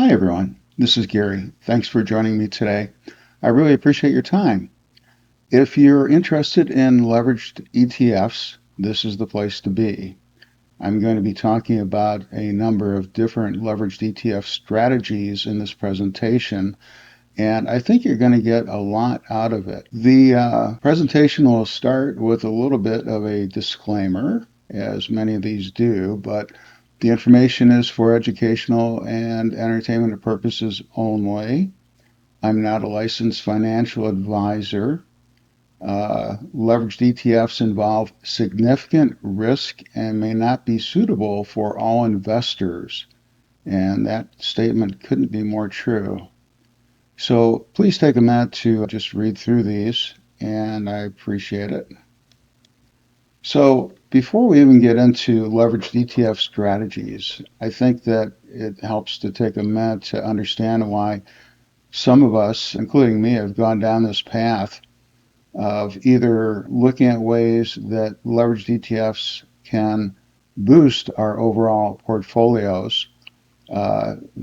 Hi, everyone. This is Gary. Thanks for joining me today. I really appreciate your time. If you're interested in leveraged ETFs, this is the place to be. I'm going to be talking about a number of different leveraged ETF strategies in this presentation, and I think you're going to get a lot out of it. The presentation will start with a little bit of a disclaimer, as many of these do, but the information is for educational and entertainment purposes only. I'm not a licensed financial advisor. Leveraged ETFs involve significant risk and may not be suitable for all investors. And that statement couldn't be more true. So please take a minute to just read through these, and I appreciate it. So before we even get into leveraged ETF strategies, I think that it helps to take a minute to understand why some of us, including me, have gone down this path of either looking at ways that leveraged ETFs can boost our overall portfolios.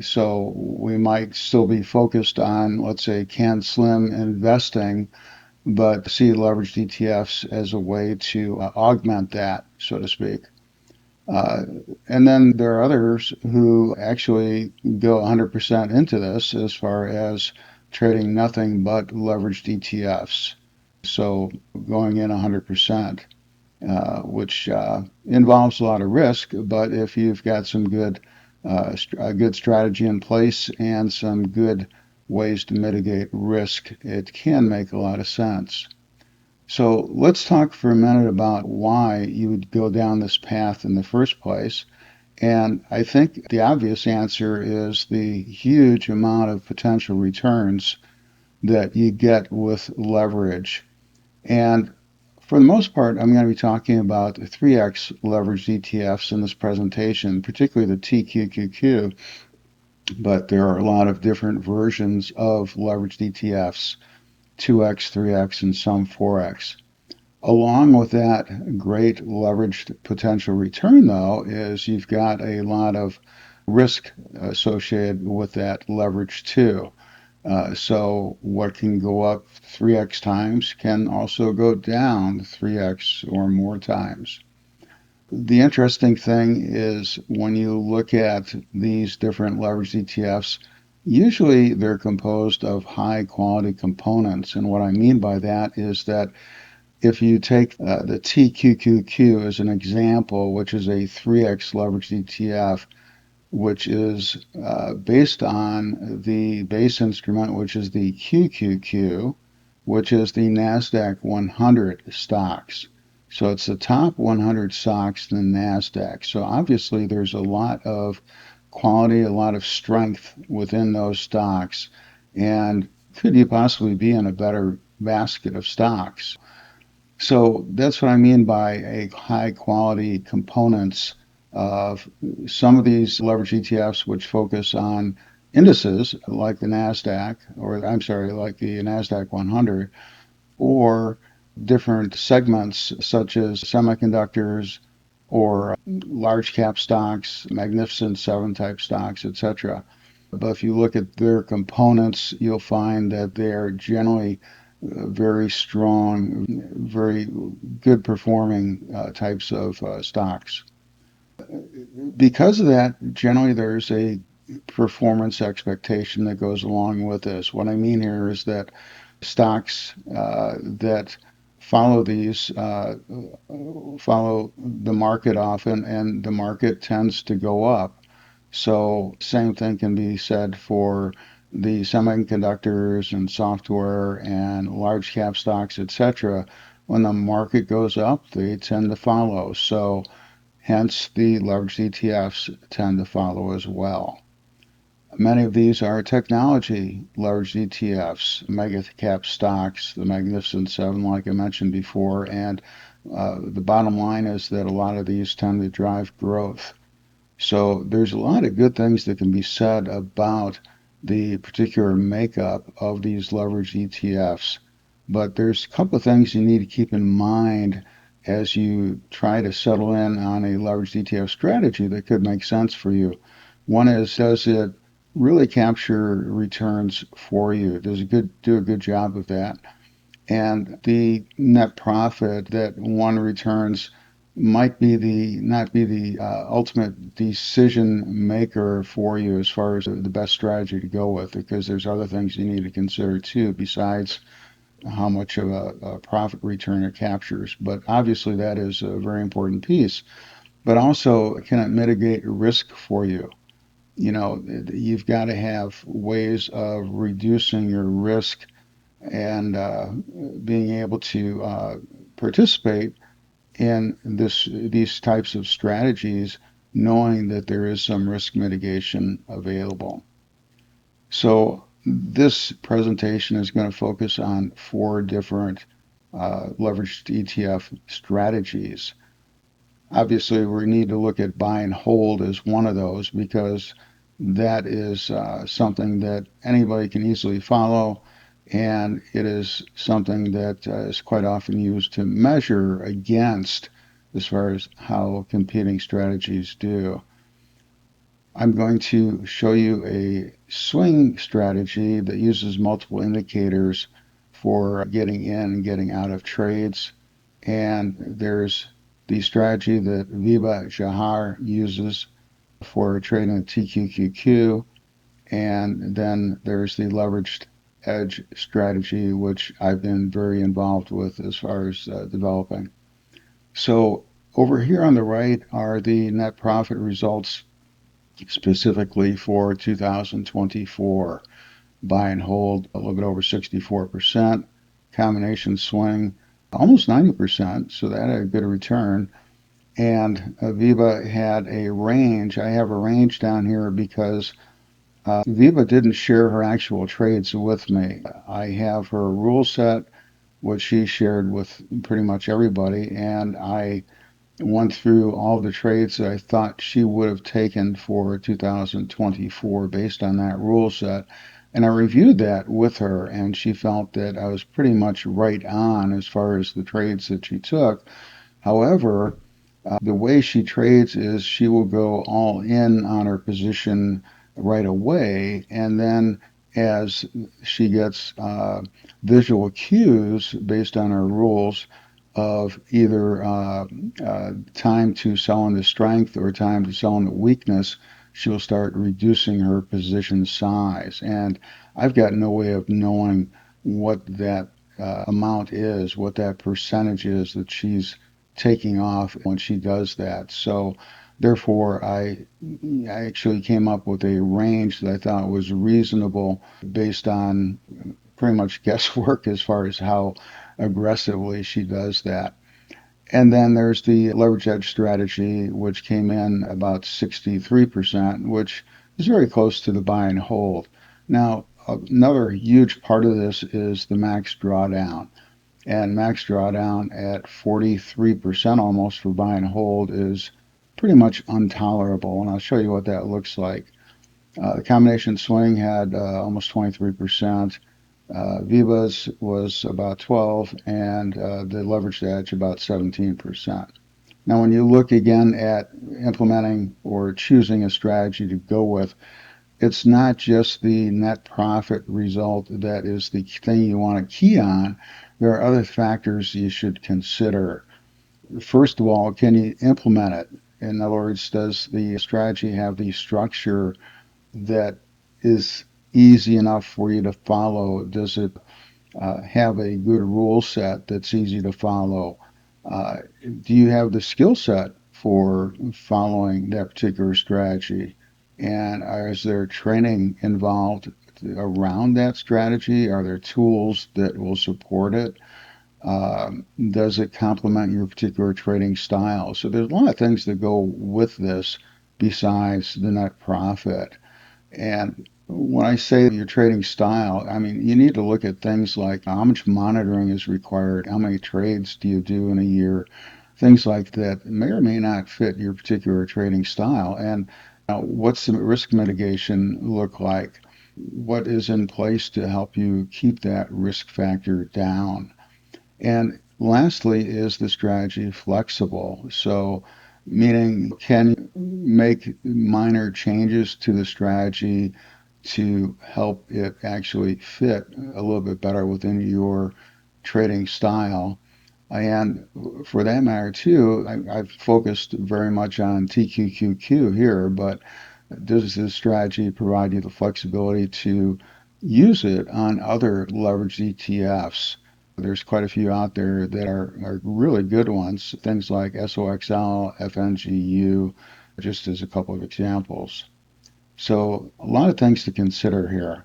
So we might still be focused on, let's say, can slim investing, but see leveraged ETFs as a way to augment that, so to speak. Uh, and then there are others who actually go 100% into this as far as trading nothing but leveraged ETFs. So going in 100%, which involves a lot of risk, but if you've got some a good strategy in place and some good ways to mitigate risk, it can make a lot of sense. So let's talk for a minute about why you would go down this path in the first place. And I think the obvious answer is the huge amount of potential returns that you get with leverage. And for the most part, I'm going to be talking about 3x leveraged ETFs in this presentation, particularly the TQQQ, but there are a lot of different versions of leveraged ETFs, 2x, 3x, and some 4x. Along with that great leveraged potential return, though, is you've got a lot of risk associated with that leverage, too. So what can go up 3x times can also go down 3x or more times. The interesting thing is when you look at these different leveraged ETFs, usually they're composed of high quality components. And what I mean by that is that if you take the TQQQ as an example, which is a 3x leveraged ETF, which is based on the base instrument, which is the QQQ, which is the NASDAQ 100 stocks. So it's the top 100 stocks in the NASDAQ. So obviously there's a lot of quality, a lot of strength within those stocks. And could you possibly be in a better basket of stocks? So that's what I mean by a high quality components of some of these leverage ETFs, which focus on indices like the NASDAQ, or I'm sorry, like the NASDAQ 100, or different segments such as semiconductors or large cap stocks, Magnificent Seven type stocks, etc. But if you look at their components, you'll find that they're generally very strong, very good performing types of stocks. Because of that, generally there's a performance expectation that goes along with this. What I mean here is that stocks that follow these follow the market often, and the market tends to go up. So same thing can be said for the semiconductors and software and large cap stocks, etc. When the market goes up, they tend to follow. So hence the leveraged ETFs tend to follow as well. Many of these are technology leveraged ETFs, mega cap stocks, the Magnificent Seven, like I mentioned before, and the bottom line is that a lot of these tend to drive growth. So there's a lot of good things that can be said about the particular makeup of these leveraged ETFs, but there's a couple of things you need to keep in mind as you try to settle in on a leveraged ETF strategy that could make sense for you. One is, does it really capture returns for you. It does do a good job of that. And the net profit that one returns might be the not be the ultimate decision maker for you as far as the best strategy to go with, because there's other things you need to consider too besides how much of a profit return it captures. But obviously that is a very important piece. But also, can it mitigate risk for you? You know, you've got to have ways of reducing your risk and being able to participate in these types of strategies, knowing that there is some risk mitigation available. So this presentation is going to focus on four different leveraged ETF strategies. Obviously, we need to look at buy and hold as one of those because that is something that anybody can easily follow, and it is something that is quite often used to measure against as far as how competing strategies do. I'm going to show you a swing strategy that uses multiple indicators for getting in and getting out of trades. And there's the strategy that Vibha Jha uses for trading the TQQQ. And then there's the leveraged edge strategy, which I've been very involved with as far as developing. So over here on the right are the net profit results specifically for 2024. Buy and hold a little bit over 64%, combination swing almost 90%, so that had a good return. And Vibha had a range. I have a range down here because Vibha didn't share her actual trades with me. I have her rule set, which she shared with pretty much everybody, and I went through all the trades that I thought she would have taken for 2024 based on that rule set. And I reviewed that with her, and she felt that I was pretty much right on as far as the trades that she took. However, the way she trades is she will go all in on her position right away, and then as she gets visual cues based on her rules of either time to sell into strength or time to sell into weakness, she will start reducing her position size. And I've got no way of knowing what that amount is, what that percentage is that she's taking off when she does that. So therefore, I actually came up with a range that I thought was reasonable based on pretty much guesswork as far as how aggressively she does that. And then there's the leverage edge strategy, which came in about 63%, which is very close to the buy and hold. Now, another huge part of this is the max drawdown. And max drawdown at 43% almost for buy and hold is pretty much intolerable. And I'll show you what that looks like. The combination swing had almost 23%. Vibha's was about 12, and the leveraged edge about 17%. Now, when you look again at implementing or choosing a strategy to go with, it's not just the net profit result that is the thing you want to key on. There are other factors you should consider. First of all, can you implement it? In other words, does the strategy have the structure that is easy enough for you to follow? Does it have a good rule set that's easy to follow? Do you have the skill set for following that particular strategy? And is there training involved around that strategy? Are there tools that will support it? Does it complement your particular trading style? So there's a lot of things that go with this besides the net profit. And when I say your trading style, I mean, you need to look at things like how much monitoring is required, how many trades do you do in a year, things like that may or may not fit your particular trading style. And what's the risk mitigation look like? What is in place to help you keep that risk factor down? And lastly, is the strategy flexible? So, meaning, can you make minor changes to the strategy to help it actually fit a little bit better within your trading style. And for that matter, too, I've focused very much on TQQQ here, but does this strategy provide you the flexibility to use it on other leveraged ETFs? There's quite a few out there that are really good ones, things like SOXL, FNGU, just as a couple of examples. So, a lot of things to consider here.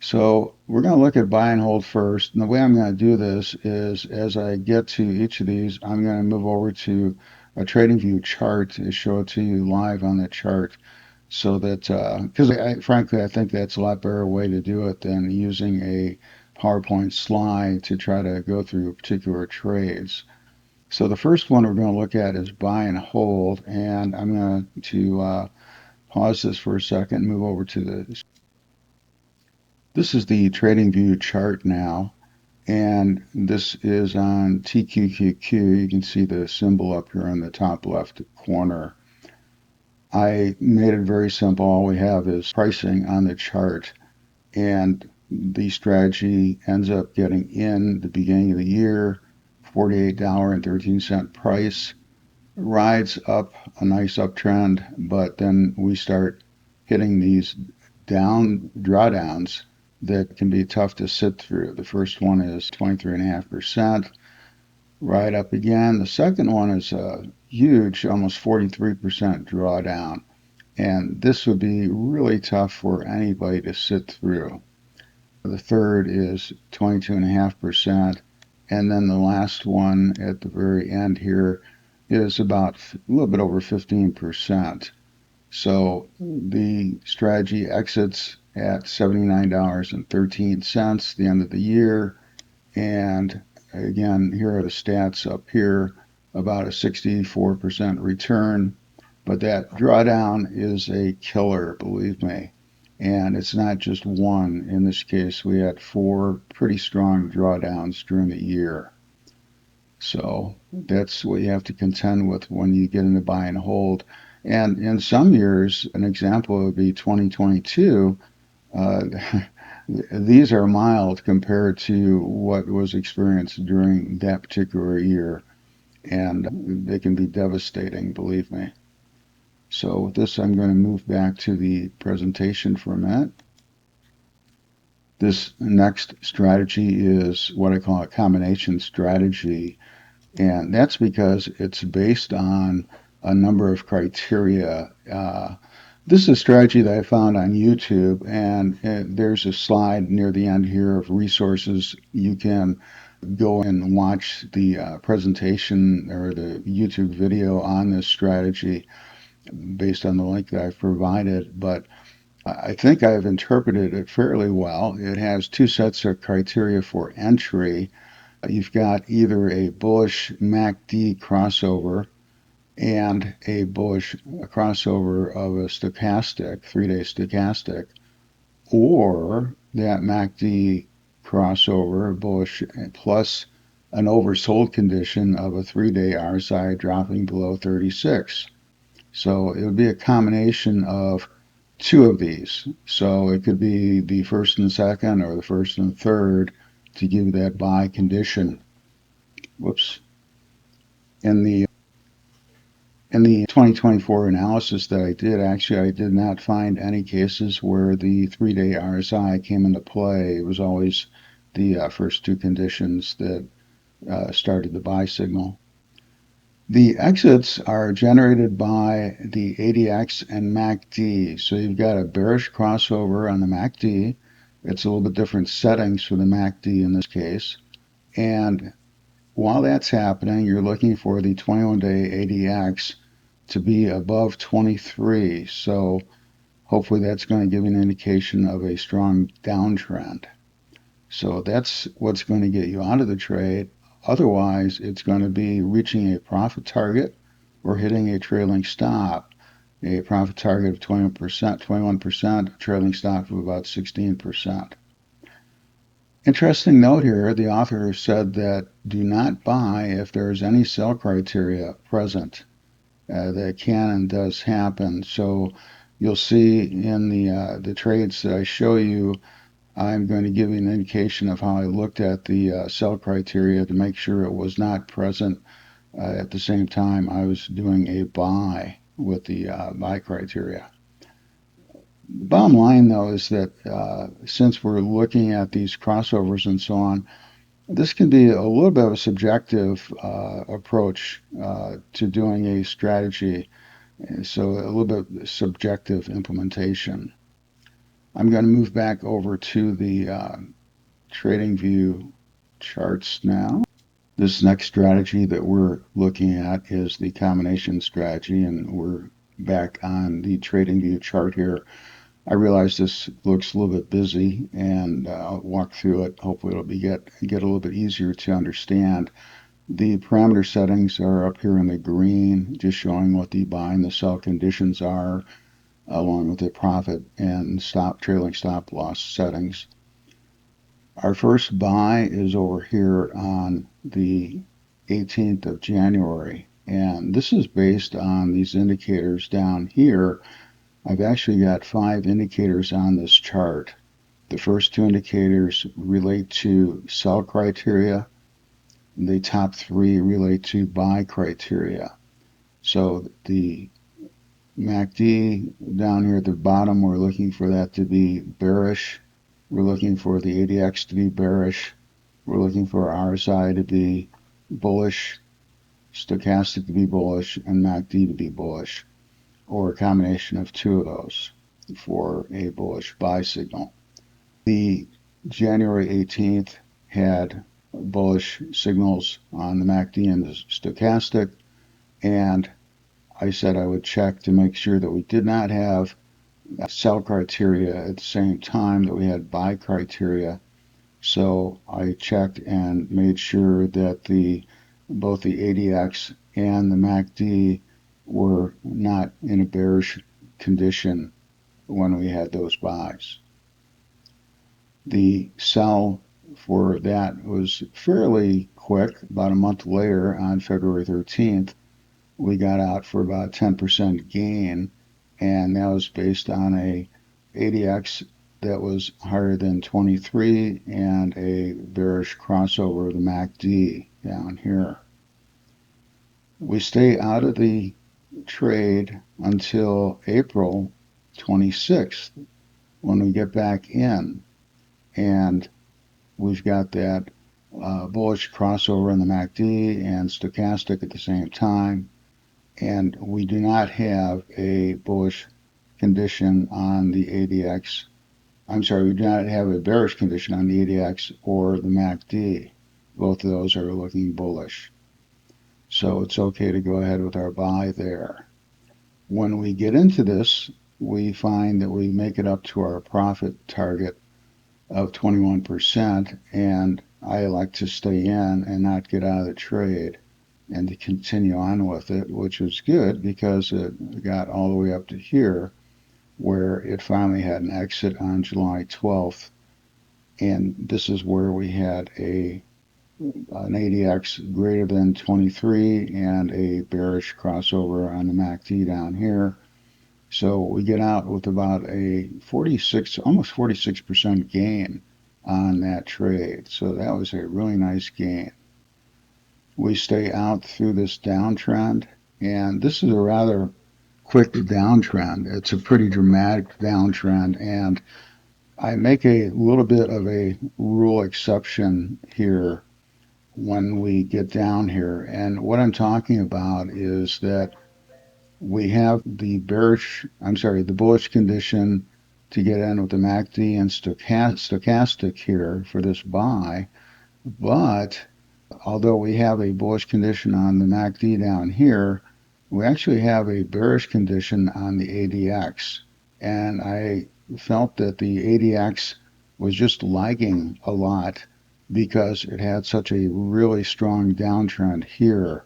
So we're going to look at buy and hold first. And the way I'm going to do this is as I get to each of these, I'm going to move over to a TradingView chart to show it to you live on the chart so that, because frankly, I think that's a lot better way to do it than using a PowerPoint slide to try to go through particular trades. So the first one we're going to look at is buy and hold. And I'm going to pause this for a second and move over to the. This is the TradingView chart now, and this is on TQQQ. You can see the symbol up here in the top left corner. I made it very simple. All we have is pricing on the chart, and the strategy ends up getting in the beginning of the year, $48.13 price, rides up a nice uptrend, but then we start hitting these drawdowns that can be tough to sit through. The first one is 23.5%, right up again. The second one is a huge, almost 43% drawdown. And this would be really tough for anybody to sit through. The third is 22.5%. And then the last one at the very end here is about a little bit over 15%. So the strategy exits at $79.13 the end of the year. And again, here are the stats up here, about a 64% return. But that drawdown is a killer, believe me. And it's not just one. In this case, we had 4 pretty strong drawdowns during the year. So that's what you have to contend with when you get into buy and hold. And in some years, an example would be 2022. Uh, these are mild compared to what was experienced during that particular year, and they can be devastating, believe me. So with this, I'm going to move back to the presentation for a minute. This next strategy is what I call a combination strategy, and that's because it's based on a number of criteria. This is a strategy that I found on YouTube, and there's a slide near the end here of resources. You can go and watch the presentation or the YouTube video on this strategy based on the link that I've provided, but I think I've interpreted it fairly well. It has 2 sets of criteria for entry. You've got either a bullish MACD crossover and a bullish crossover of a stochastic, 3-day stochastic, or that MACD crossover, bullish, plus an oversold condition of a 3-day RSI dropping below 36. So it would be a combination of 2 of these. So it could be the first and the second or the first and the third to give that buy condition. Whoops. In the 2024 analysis that I did, actually, I did not find any cases where the 3-day RSI came into play. It was always the first 2 conditions that started the buy signal. The exits are generated by the ADX and MACD. So you've got a bearish crossover on the MACD. It's a little bit different settings for the MACD in this case. And while that's happening, you're looking for the 21-day ADX to be above 23. So hopefully that's going to give you an indication of a strong downtrend. So that's what's going to get you out of the trade. Otherwise, it's going to be reaching a profit target or hitting a trailing stop. A profit target of 21%, a trailing stop of about 16%. Interesting note here, the author said that do not buy if there's any sell criteria present. That can and does happen. So You'll see in the trades that I show you, I'm going to give you an indication of how I looked at the sell criteria to make sure it was not present at the same time I was doing a buy with the buy criteria. The bottom line, though, is that since we're looking at these crossovers and so on, this can be a little bit of a subjective approach to doing a strategy, so a little bit subjective implementation. I'm going to move back over to the TradingView charts now. This next strategy that we're looking at is the combination strategy, and we're back on the TradingView chart here. I realize this looks a little bit busy, and I'll walk through it. Hopefully it'll get a little bit easier to understand. The parameter settings are up here in the green, just showing what the buy and the sell conditions are, along with the profit and trailing stop loss settings. Our first buy is over here on the 18th of January, and this is based on these indicators down here. I've actually got 5 indicators on this chart. The first 2 indicators relate to sell criteria. The top 3 relate to buy criteria. So the MACD down here at the bottom, we're looking for that to be bearish. We're looking for the ADX to be bearish. We're looking for RSI to be bullish, stochastic to be bullish, and MACD to be bullish, or a combination of 2 of those for a bullish buy signal. The January 18th had bullish signals on the MACD and the stochastic, and I said I would check to make sure that we did not have sell criteria at the same time that we had buy criteria. So I checked and made sure that both the ADX and the MACD were not in a bearish condition when we had those buys. The sell for that was fairly quick. About a month later, on February 13th, we got out for about 10% gain, and that was based on a ADX that was higher than 23 and a bearish crossover of the MACD down here. We stay out of the trade until April 26th when we get back in, and we've got that bullish crossover in the MACD and stochastic at the same time, and we do not have a bullish condition on the ADX. I'm sorry, we do not have a bearish condition on the ADX or the MACD. Both of those are looking bullish. So it's okay to go ahead with our buy there. When we get into this, we find that we make it up to our profit target of 21%, and I like to stay in and not get out of the trade and to continue on with it, which is good because it got all the way up to here where it finally had an exit on July 12th, and this is where we had an ADX greater than 23 and a bearish crossover on the MACD down here. So we get out with about a almost 46% gain on that trade. So that was a really nice gain. We stay out through this downtrend, and this is a rather quick downtrend. It's a pretty dramatic downtrend, and I make a little bit of a rule exception here when we get down here. And what I'm talking about is that we have the bullish condition to get in with the MACD and stochastic here for this buy, but although we have a bullish condition on the MACD down here, we actually have a bearish condition on the ADX. And I felt that the ADX was just lagging a lot because it had such a really strong downtrend here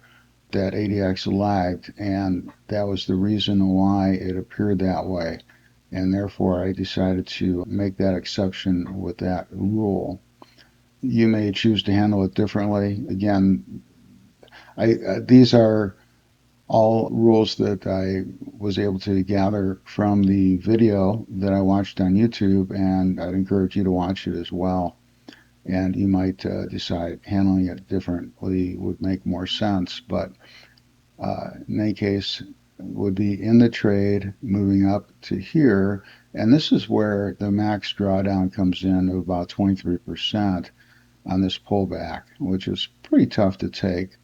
that ADX lagged, and that was the reason why it appeared that way. And therefore, I decided to make that exception with that rule. You may choose to handle it differently. Again, these are All rules that I was able to gather from the video that I watched on YouTube, and I'd encourage you to watch it as well. And you might decide handling it differently would make more sense. But in any case, would be in the trade moving up to here. And this is where the max drawdown comes in of about 23% on this pullback, which is pretty tough to take.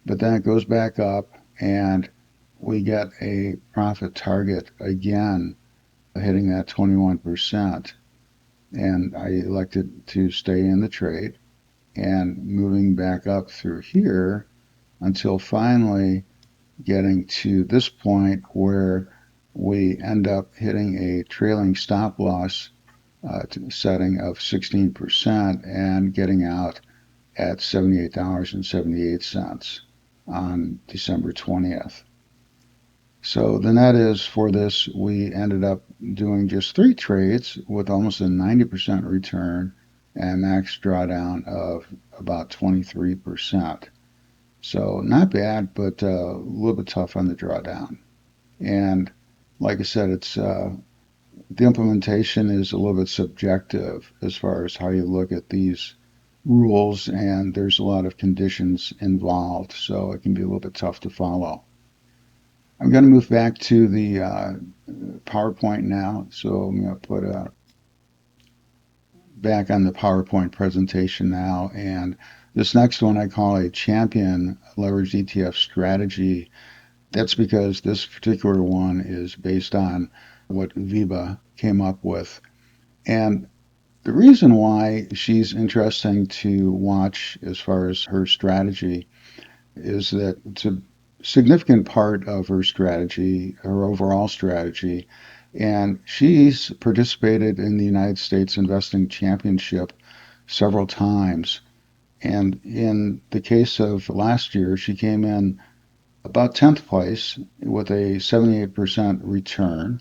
But then it goes back up and we get a profit target again, hitting that 21%. And I elected to stay in the trade and moving back up through here until finally getting to this point where we end up hitting a trailing stop loss setting of 16% and getting out at $78.78 on December 20th. So the net is for this, we ended up doing just 3 trades with almost a 90% return and max drawdown of about 23%. So not bad, but a little bit tough on the drawdown. And like I said, it's the implementation is a little bit subjective as far as how you look at these rules, and there's a lot of conditions involved, so it can be a little bit tough to follow. I'm going to move back to the PowerPoint now, so I'm going to put back on the PowerPoint presentation now, and this next one I call a champion leveraged ETF strategy. That's because this particular one is based on what Vibha came up with. And the reason why she's interesting to watch as far as her strategy is that it's a significant part of her strategy, her overall strategy. And she's participated in the United States Investing Championship several times. And in the case of last year, she came in about 10th place with a 78% return.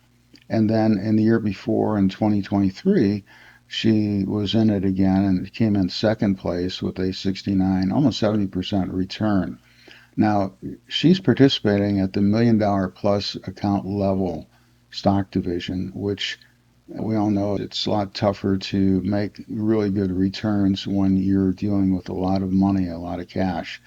And then in the year before, in 2023, she was in it again and came in second place with a 69, almost 70% return. Now, she's participating at the $1 million plus account level stock division, which we all know it's a lot tougher to make really good returns when you're dealing with a lot of money, a lot of cash.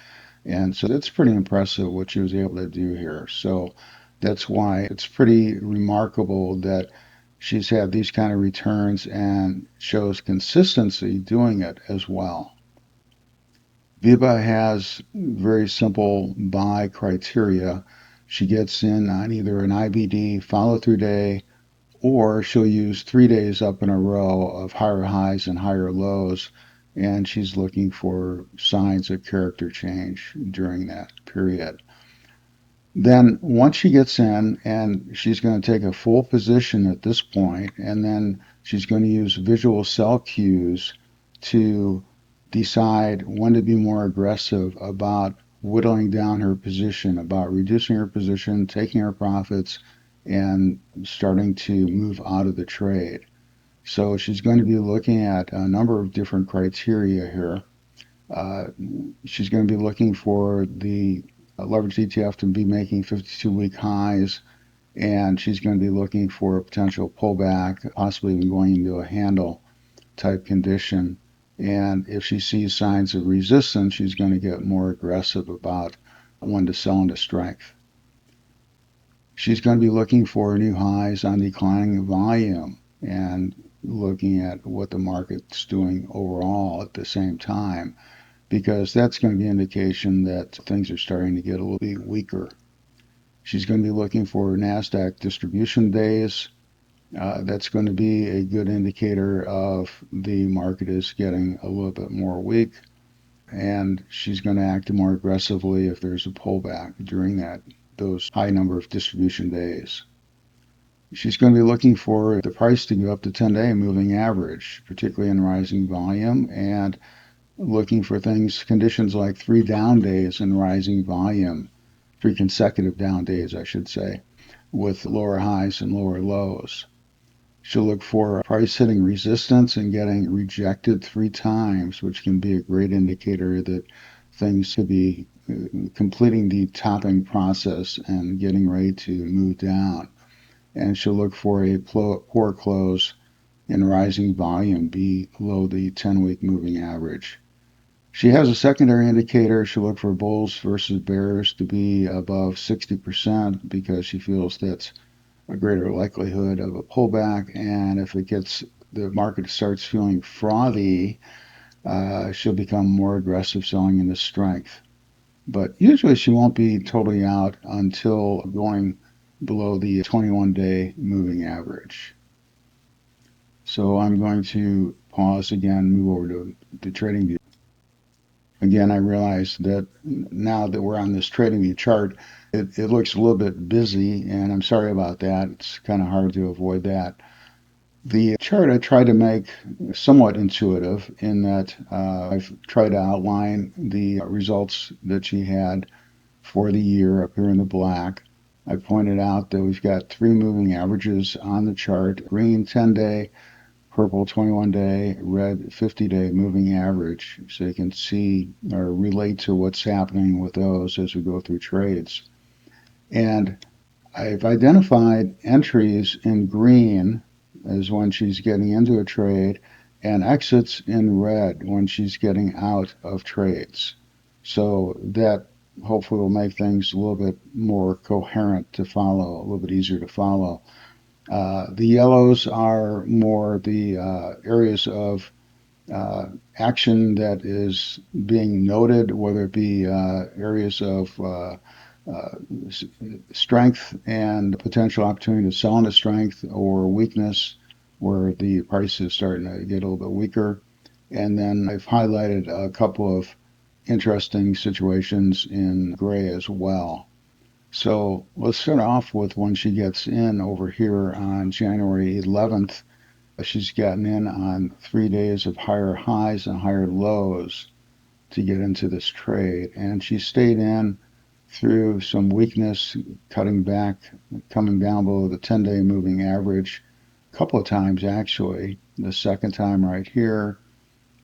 And so that's pretty impressive what she was able to do here. So that's why it's pretty remarkable that she's had these kind of returns and shows consistency doing it as well. Vibha has very simple buy criteria. She gets in on either an IBD follow through day, or she'll use 3 days up in a row of higher highs and higher lows, and she's looking for signs of character change during that period. Then once she gets in, and she's going to take a full position at this point, and then she's going to use visual sell cues to decide when to be more aggressive about whittling down her position, about reducing her position, taking her profits, and starting to move out of the trade. So she's going to be looking at a number of different criteria here. Uh, she's going to be looking for the leveraged ETF to be making 52-week highs, and she's going to be looking for a potential pullback, possibly even going into a handle type condition. And if she sees signs of resistance, she's going to get more aggressive about when to sell into strength. She's going to be looking for new highs on declining volume and looking at what the market's doing overall at the same time, because that's going to be an indication that things are starting to get a little bit weaker. She's going to be looking for NASDAQ distribution days. That's going to be a good indicator of the market is getting a little bit more weak, and she's going to act more aggressively if there's a pullback during those high number of distribution days. She's going to be looking for the price to go up to 10-day moving average, particularly in rising volume, and looking for conditions like 3 down days in rising volume, 3 consecutive down days, I should say, with lower highs and lower lows. She'll look for price hitting resistance and getting rejected 3 times, which can be a great indicator that things could be completing the topping process and getting ready to move down. And she'll look for a poor close in rising volume below the 10-week moving average. She has a secondary indicator. She'll look for bulls versus bears to be above 60% because she feels that's a greater likelihood of a pullback. And if the market starts feeling frothy, she'll become more aggressive selling into strength. But usually she won't be totally out until going below the 21-day moving average. So I'm going to pause again, move over to the trading view. Again, I realize that now that we're on this trading view chart, it looks a little bit busy, and I'm sorry about that. It's kind of hard to avoid that. The chart I try to make somewhat intuitive in that I've tried to outline the results that she had for the year up here in the black. I pointed out that we've got three moving averages on the chart: green 10-day, purple 21-day, red 50-day moving average, so you can see or relate to what's happening with those as we go through trades. And I've identified entries in green as when she's getting into a trade, and exits in red when she's getting out of trades. So that hopefully will make things a little bit more coherent to follow, a little bit easier to follow. The yellows are more the areas of action that is being noted, whether it be areas of uh, strength and potential opportunity to sell into strength, or weakness where the price is starting to get a little bit weaker. And then I've highlighted a couple of interesting situations in gray as well. So let's start off with when she gets in over here on January 11th. She's gotten in on 3 days of higher highs and higher lows to get into this trade. And she stayed in through some weakness, cutting back, coming down below the 10-day moving average a couple of times actually. The second time right here.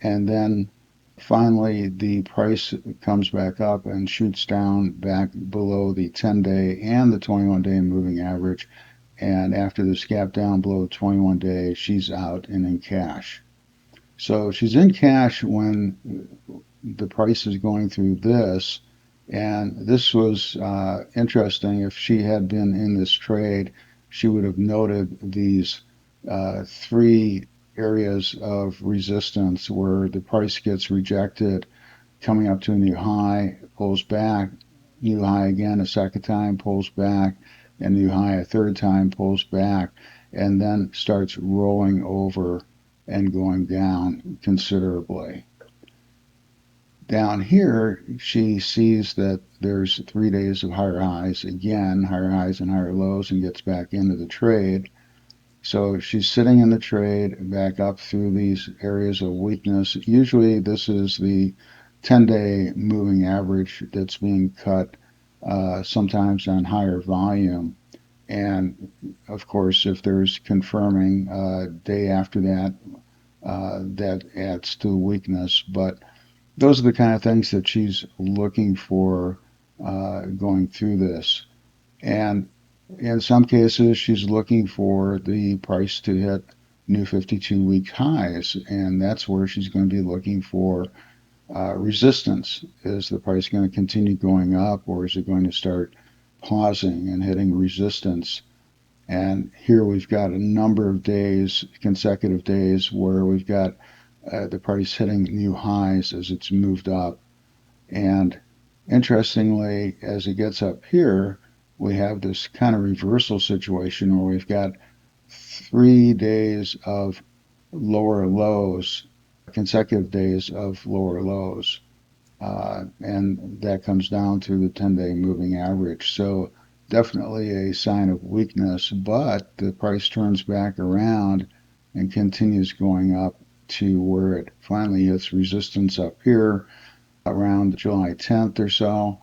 And then finally the price comes back up and shoots down back below the 10-day and the 21-day moving average. And after this gap down below 21 days, she's out and in cash. So she's in cash when the price is going through this. And this was interesting. If she had been in this trade, she would have noted these three areas of resistance where the price gets rejected, coming up to a new high, pulls back, new high again a second time, pulls back, and new high a third time, pulls back, and then starts rolling over and going down considerably. Down here, she sees that there's 3 days of higher highs, again, higher highs and higher lows, and gets back into the trade. So she's sitting in the trade back up through these areas of weakness. Usually this is the 10-day moving average that's being cut, sometimes on higher volume. And of course, if there's confirming day after that, that adds to weakness. But those are the kind of things that she's looking for going through this. And in some cases, she's looking for the price to hit new 52-week highs, and that's where she's going to be looking for resistance. Is the price going to continue going up, or is it going to start pausing and hitting resistance? And here we've got a number of days, consecutive days, where we've got the price hitting new highs as it's moved up. And interestingly, as it gets up here, we have this kind of reversal situation where we've got 3 days of lower lows, consecutive days of lower lows. And that comes down to the 10-day moving average. So definitely a sign of weakness, but the price turns back around and continues going up to where it finally hits resistance up here around July 10th or so.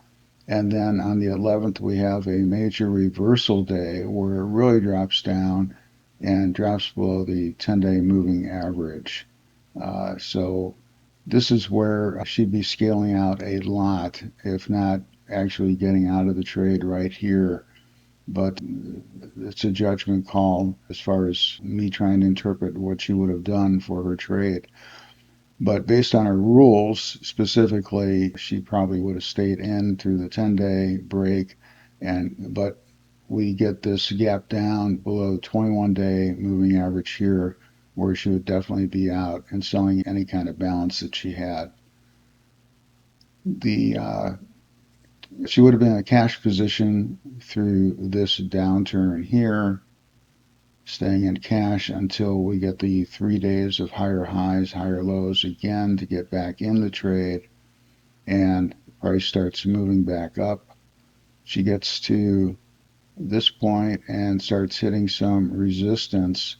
And then on the 11th, we have a major reversal day where it really drops down and drops below the 10-day moving average. So This is where she'd be scaling out a lot, if not actually getting out of the trade right here. But it's a judgment call as far as me trying to interpret what she would have done for her trade. But based on her rules, specifically, she probably would have stayed in through the 10-day break. But we get this gap down below the 21-day moving average here, where she would definitely be out and selling any kind of balance that she had. The She would have been in a cash position through this downturn here, staying in cash until we get the 3 days of higher highs, higher lows again to get back in the trade, and the price starts moving back up. She gets to this point and starts hitting some resistance.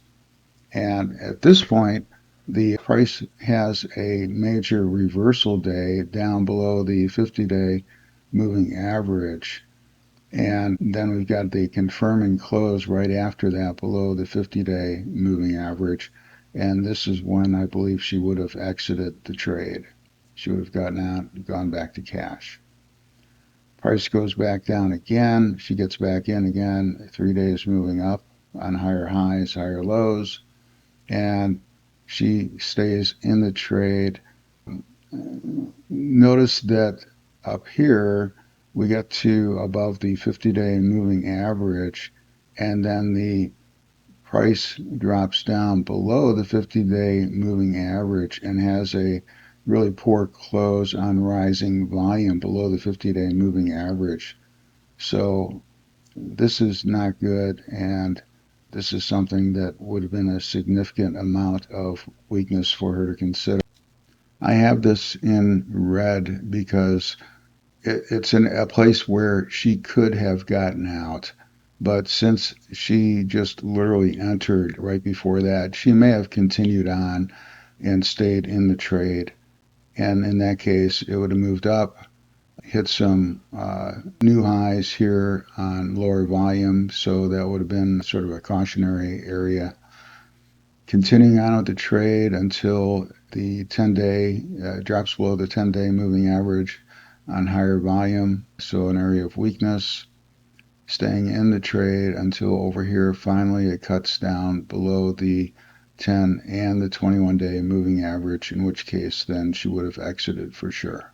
And at this point, the price has a major reversal day down below the 50-day moving average. And then we've got the confirming close right after that below the 50-day moving average. And this is when I believe she would have exited the trade. She would have gotten out, gone back to cash. Price goes back down again. She gets back in again, 3 days moving up on higher highs, higher lows, and she stays in the trade. Notice that up here we get to above the 50-day moving average, and then the price drops down below the 50-day moving average and has a really poor close on rising volume below the 50-day moving average. So this is not good, and this is something that would have been a significant amount of weakness for her to consider. I have this in red because it's in a place where she could have gotten out. But since she just literally entered right before that, she may have continued on and stayed in the trade. And in that case, it would have moved up, hit some new highs here on lower volume. So that would have been sort of a cautionary area. Continuing on with the trade until the 10-day drops below the 10-day moving average on higher volume, so an area of weakness. Staying in the trade until over here finally it cuts down below the 10 and the 21-day moving average, in which case then she would have exited for sure.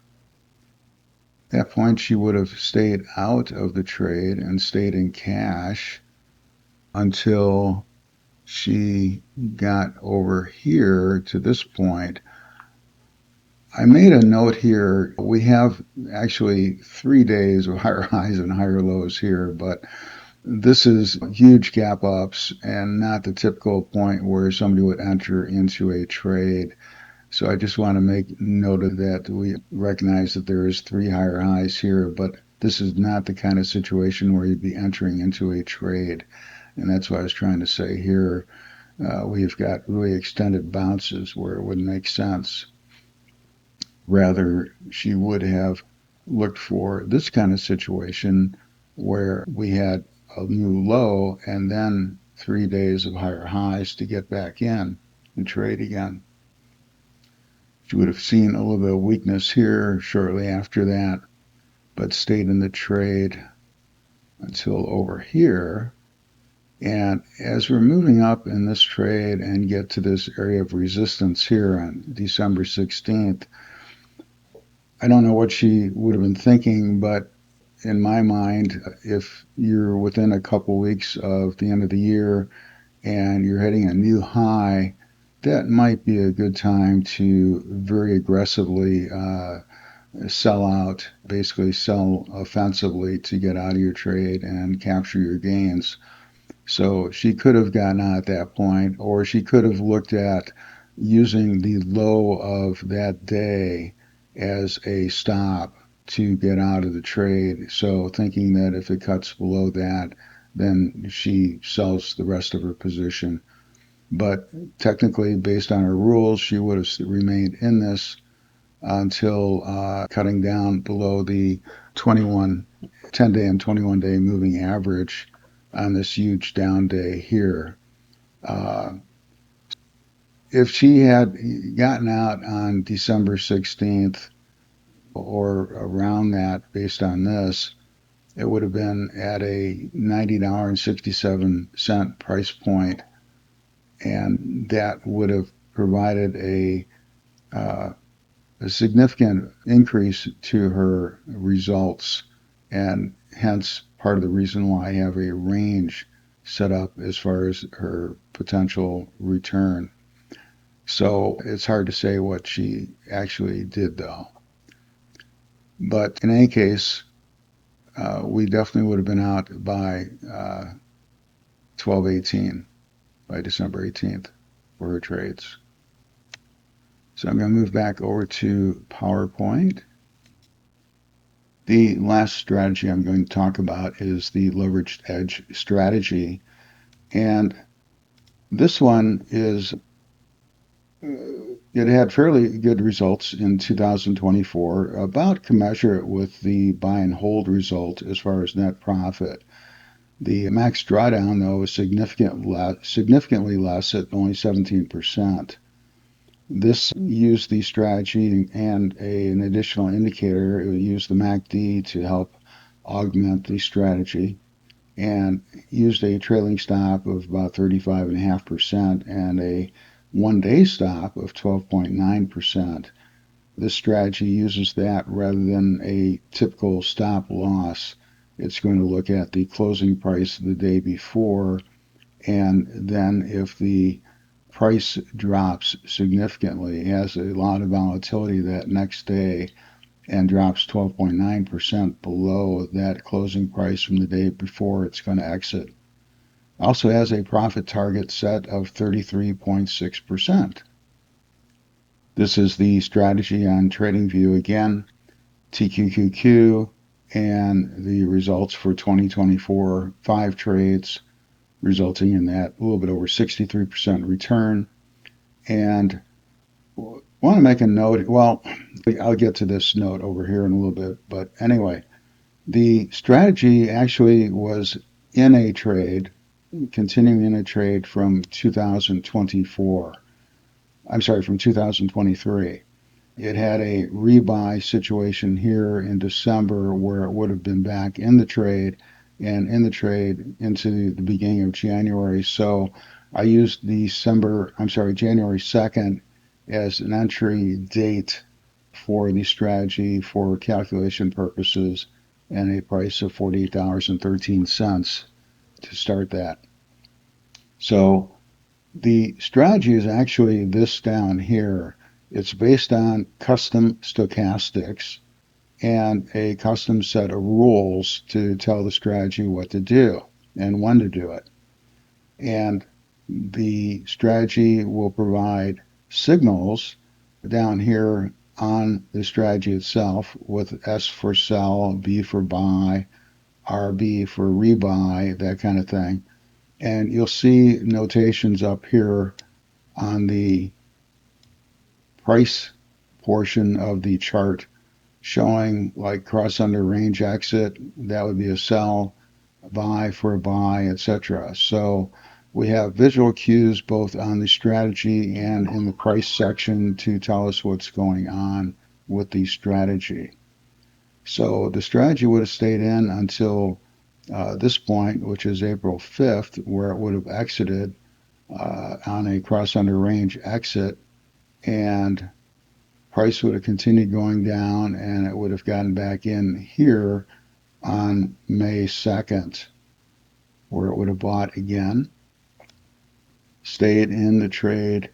At that point she would have stayed out of the trade and stayed in cash until she got over here to this point. I made a note here. We have actually 3 days of higher highs and higher lows here, but this is huge gap ups and not the typical point where somebody would enter into a trade. So I just want to make note of that. We recognize that there is 3 higher highs here, but this is not the kind of situation where you'd be entering into a trade. And that's what I was trying to say here. We've got really extended bounces where it wouldn't make sense. Rather, she would have looked for this kind of situation where we had a new low and then 3 days of higher highs to get back in and trade again. She would have seen a little bit of weakness here shortly after that, but stayed in the trade until over here. And as we're moving up in this trade and get to this area of resistance here on December 16th, I don't know what she would have been thinking, but in my mind, if you're within a couple weeks of the end of the year and you're hitting a new high, that might be a good time to very aggressively sell out, basically sell offensively to get out of your trade and capture your gains. So she could have gotten out at that point, or she could have looked at using the low of that day as a stop to get out of the trade. So thinking that if it cuts below that, then she sells the rest of her position. But technically, based on her rules, she would have remained in this until cutting down below the 10-day and 21-day moving average on this huge down day here. Uh, if she had gotten out on December 16th or around that, based on this, it would have been at a $90.67 price point, and that would have provided a significant increase to her results, and hence part of the reason why I have a range set up as far as her potential return. So it's hard to say what she actually did, though. But in any case, we definitely would have been out by 12/18, by December 18th for her trades. So I'm going to move back over to PowerPoint. The last strategy I'm going to talk about is the leveraged edge strategy. And this one is, it had fairly good results in 2024, about commensurate with the buy and hold result as far as net profit. The max drawdown, though, is significantly less at only 17%. This used the strategy and an additional indicator. It would use the MACD to help augment the strategy, and used a trailing stop of about 35.5% and a one-day stop of 12.9%. This strategy uses that rather than a typical stop loss. It's going to look at the closing price the day before, and then if the price drops significantly, has a lot of volatility that next day, and drops 12.9% below that closing price from the day before, it's going to exit. Also has a profit target set of 33.6%. This is the strategy on TradingView again, TQQQ, and the results for 2024, 5 trades, resulting in that a little bit over 63% return. And want to make a note, well, I'll get to this note over here in a little bit, but anyway, the strategy actually was in a trade, continuing in a trade from 2024. I'm sorry, from 2023. It had a rebuy situation here in December where it would have been back in the trade and in the trade into the beginning of January. So I used January 2nd as an entry date for the strategy for calculation purposes, and a price of $48.13 to start that. So the strategy is actually this down here. It's based on custom stochastics and a custom set of rules to tell the strategy what to do and when to do it. And the strategy will provide signals down here on the strategy itself, with S for sell, B for buy, RB for rebuy, that kind of thing. And you'll see notations up here on the price portion of the chart showing like cross under range exit, that would be a sell, buy for a buy, etc. So we have visual cues both on the strategy and in the price section to tell us what's going on with the strategy. So the strategy would have stayed in until this point, which is April 5th, where it would have exited on a cross under range exit, and price would have continued going down, and it would have gotten back in here on May 2nd, where it would have bought again, stayed in the trade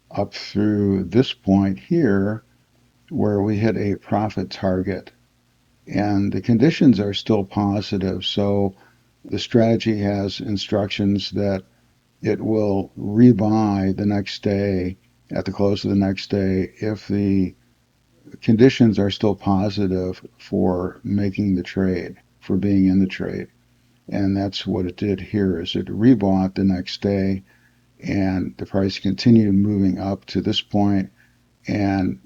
up through this point here, where we hit a profit target. And the conditions are still positive, so the strategy has instructions that it will rebuy the next day at the close of the next day if the conditions are still positive for making the trade, for being in the trade. And that's what it did here, is it rebought the next day, and the price continued moving up to this point and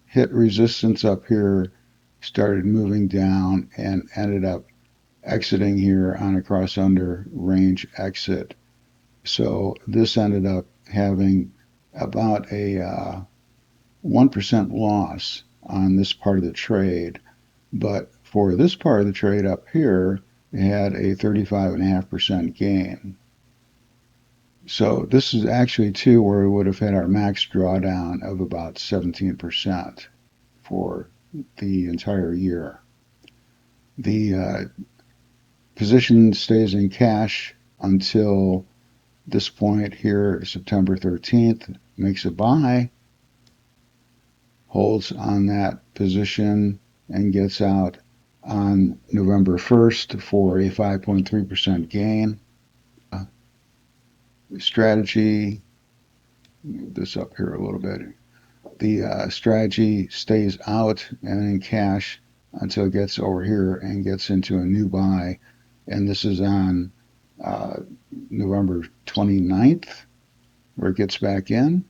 hit resistance up here, started moving down, and ended up exiting here on a cross under range exit. So this ended up having about a 1% loss on this part of the trade. But for this part of the trade up here, it had a 35.5% gain. So this is actually too where we would have had our max drawdown of about 17% for the entire year. The position stays in cash until this point here, September 13th, makes a buy, holds on that position, and gets out on November 1st for a 5.3% gain. Strategy, move this up here a little bit. The strategy stays out and in cash until it gets over here and gets into a new buy. And this is on November 29th, where it gets back in.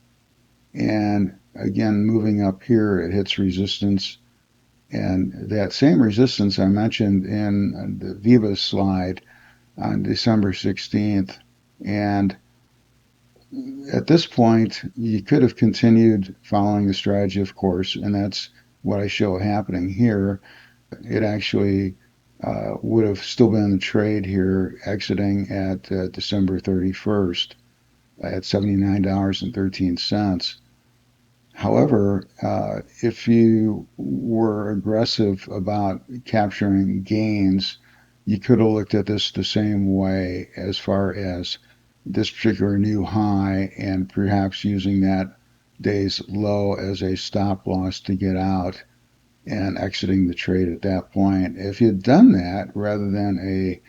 And again, moving up here, it hits resistance. And that same resistance I mentioned in the Vibha slide on December 16th. And at this point, you could have continued following the strategy, of course, and that's what I show happening here. It actually would have still been in the trade here, exiting at December 31st at $79.13. However, if you were aggressive about capturing gains, you could have looked at this the same way as far as this particular new high and perhaps using that day's low as a stop loss to get out and exiting the trade at that point. If you'd done that rather than a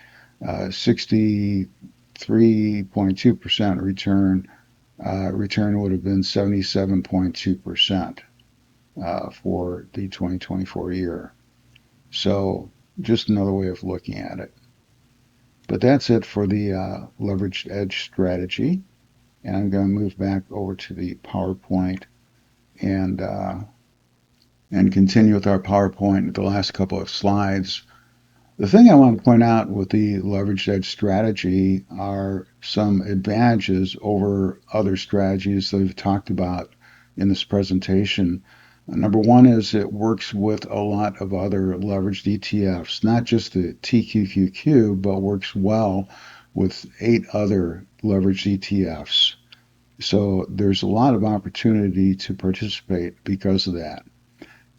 63.2% return, return would have been 77.2% for the 2024 year. So just another way of looking at it. But that's it for the leveraged edge strategy. And I'm going to move back over to the PowerPoint and continue with our PowerPoint, the last couple of slides. The thing I want to point out with the leveraged edge strategy are some advantages over other strategies that we've talked about in this presentation. Number one is it works with a lot of other leveraged ETFs, not just the TQQQ, but works well with 8 other leveraged ETFs. So there's a lot of opportunity to participate because of that.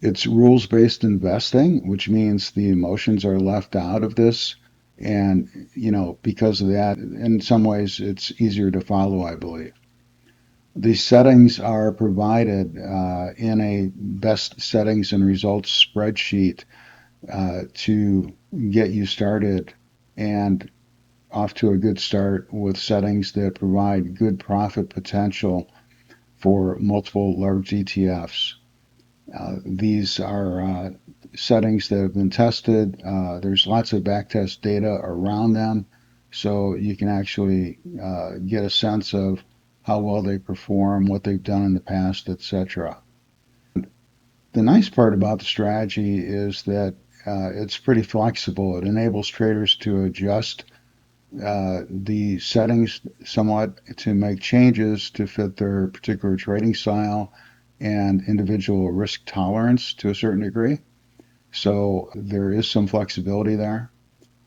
It's rules-based investing, which means the emotions are left out of this. And, because of that, in some ways, it's easier to follow, I believe. The settings are provided in a best settings and results spreadsheet to get you started and off to a good start with settings that provide good profit potential for multiple large ETFs. These are settings that have been tested. There's lots of backtest data around them, so you can actually get a sense of how well they perform, what they've done in the past, etc. The nice part about the strategy is that it's pretty flexible. It enables traders to adjust the settings somewhat to make changes to fit their particular trading style and individual risk tolerance to a certain degree. So there is some flexibility there.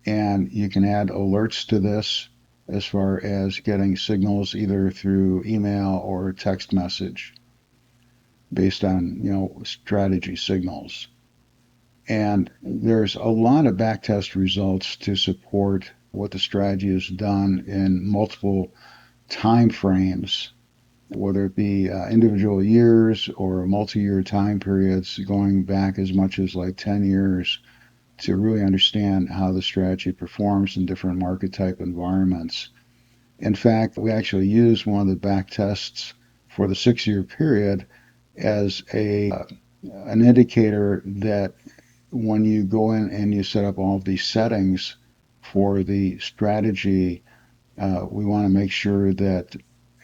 And you can add alerts to this as far as getting signals either through email or text message based on, strategy signals. And there's a lot of backtest results to support what the strategy has done in multiple time frames, whether it be individual years or multi-year time periods going back as much as like 10 years to really understand how the strategy performs in different market type environments. In fact, we actually use one of the back tests for the 6-year period as an indicator that when you go in and you set up all of these settings for the strategy, we want to make sure that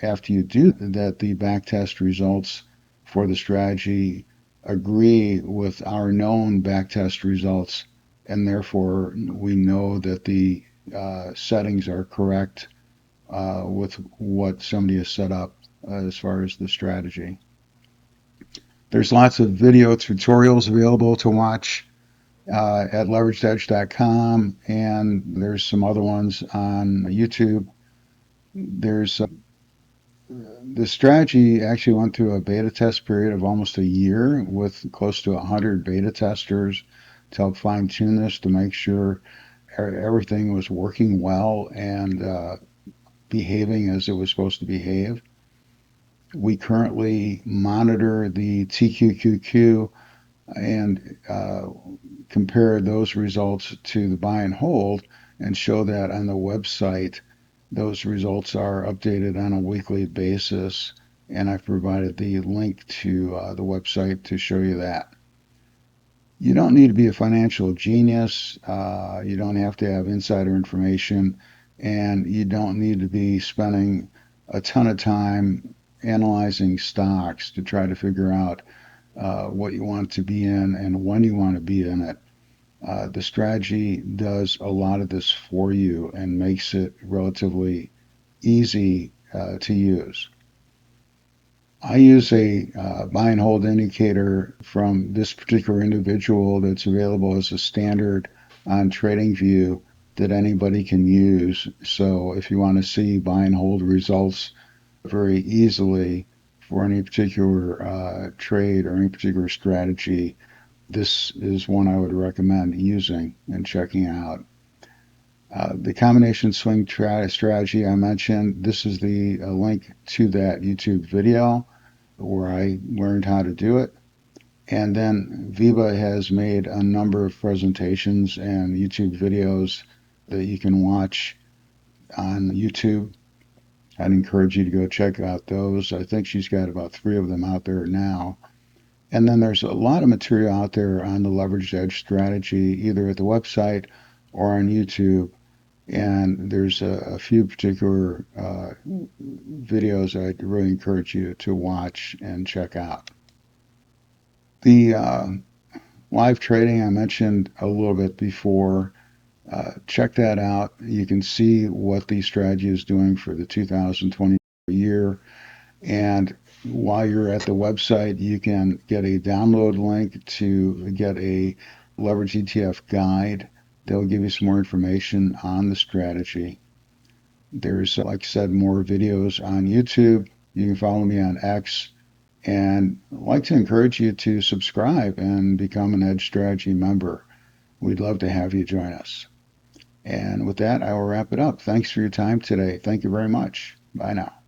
after you do that, the backtest results for the strategy agree with our known backtest results, and therefore we know that the settings are correct with what somebody has set up as far as the strategy. There's lots of video tutorials available to watch at leveragededge.com, and there's some other ones on YouTube. There's The strategy actually went through a beta test period of almost a year with close to 100 beta testers to help fine tune this to make sure everything was working well and behaving as it was supposed to behave. We currently monitor the TQQQ and compare those results to the buy and hold and show that on the website those results are updated on a weekly basis. And I've provided the link to the website to show you that. You don't need to be a financial genius. You don't have to have insider information. And you don't need to be spending a ton of time analyzing stocks to try to figure out what you want to be in and when you want to be in it. The strategy does a lot of this for you and makes it relatively easy to use. I use a buy and hold indicator from this particular individual that's available as a standard on TradingView that anybody can use. So if you want to see buy and hold results very easily for any particular trade or any particular strategy, this is one I would recommend using and checking out. The combination swing strategy I mentioned, this is the link to that YouTube video where I learned how to do it. And then Vibha has made a number of presentations and YouTube videos that you can watch on YouTube. I'd encourage you to go check out those. I think she's got about 3 of them out there now. And then there's a lot of material out there on the leveraged edge strategy, either at the website or on YouTube. And there's a few particular videos I'd really encourage you to watch and check out. The live trading I mentioned a little bit before. Check that out. You can see what the strategy is doing for the 2020 year. And while you're at the website, you can get a download link to get a leverage ETF guide that will give you some more information on the strategy. There's, like I said, more videos on YouTube. You can follow me on X. And I'd like to encourage you to subscribe and become an Edge Strategy member. We'd love to have you join us. And with that, I will wrap it up. Thanks for your time today. Thank you very much. Bye now.